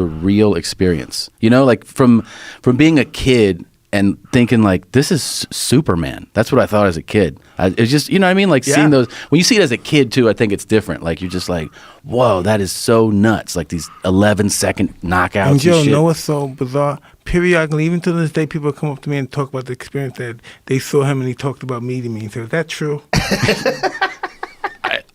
a real experience. You know, like from being a kid and thinking like, this is Superman. That's what I thought as a kid. It's just, you know what I mean? Like seeing those, when you see it as a kid too, I think it's different. Like you're just like, whoa, that is so nuts. Like these 11-second knockouts and Joe, shit. know what's so bizarre? Periodically, even to this day, people come up to me and talk about the experience that they saw him and he talked about meeting me. So is that true?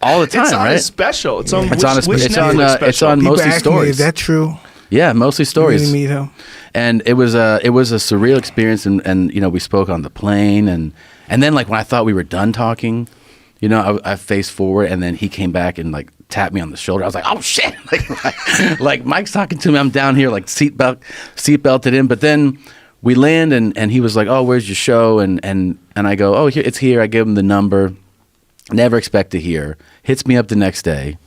All the time, it's on right? a special. It's on. It's on Netflix special? It's on People mostly ask me, stories. is that true? Yeah, mostly stories. You really meet him? And it was a surreal experience, and you know, we spoke on the plane, and then like when I thought we were done talking, you know, I faced forward, and then he came back and like tapped me on the shoulder. I was like, oh shit, like Mike's talking to me. I'm down here like seat belted in, but then we land, and he was like, oh, where's your show? And I go, oh, it's here. I give him the number. Never expect to hear. Hits me up the next day,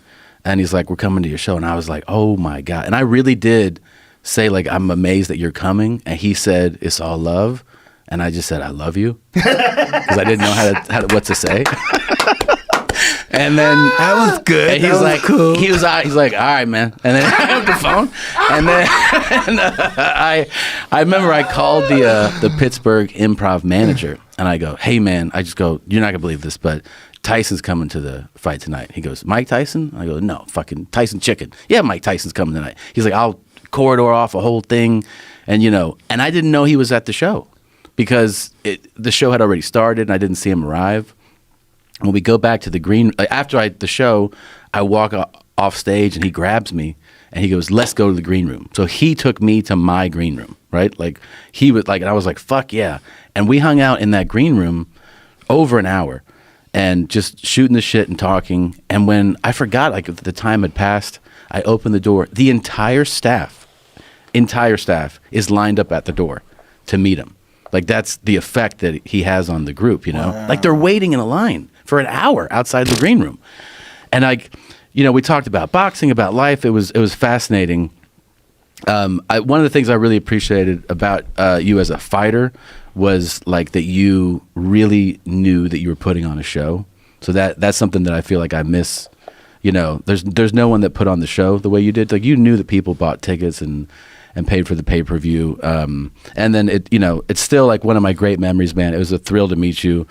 and he's like, we're coming to your show. And I was like, oh my God. And I really did say like, I'm amazed that you're coming. And he said, it's all love. And I just said, I love you. Because I didn't know what to say. And then that was good. And he's like, cool. He's like, all right, man. And then I hung up the phone. And then I remember I called the Pittsburgh Improv manager, and I go, hey man, I just go, you're not gonna believe this, but Tyson's coming to the fight tonight. He goes, Mike Tyson? I go, no, fucking Tyson Chicken. Yeah, Mike Tyson's coming tonight. He's like, I'll corridor off a whole thing, and you know, and I didn't know he was at the show because the show had already started, and I didn't see him arrive. When we go back to the green, after the show, I walk off stage and he grabs me and he goes, let's go to the green room. So he took me to my green room, right? Like he was like, and I was like, fuck yeah. And we hung out in that green room over an hour and just shooting the shit and talking. And when I forgot, like the time had passed, I opened the door. The entire staff is lined up at the door to meet him. Like that's the effect that he has on the group, you know? Wow. Like they're waiting in a line for an hour outside the green room. And like, you know, we talked about boxing, about life. It was fascinating. One of the things I really appreciated about you as a fighter was like that you really knew that you were putting on a show. So that's something that I feel like I miss. You know, there's no one that put on the show the way you did. Like you knew that people bought tickets and paid for the pay-per-view. And then it's still like one of my great memories, man. It was a thrill to meet you.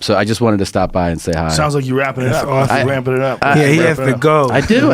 So I just wanted to stop by and say hi. Sounds like you're wrapping it up. Awesome. Ramping it up. Yeah, he has to go. I do.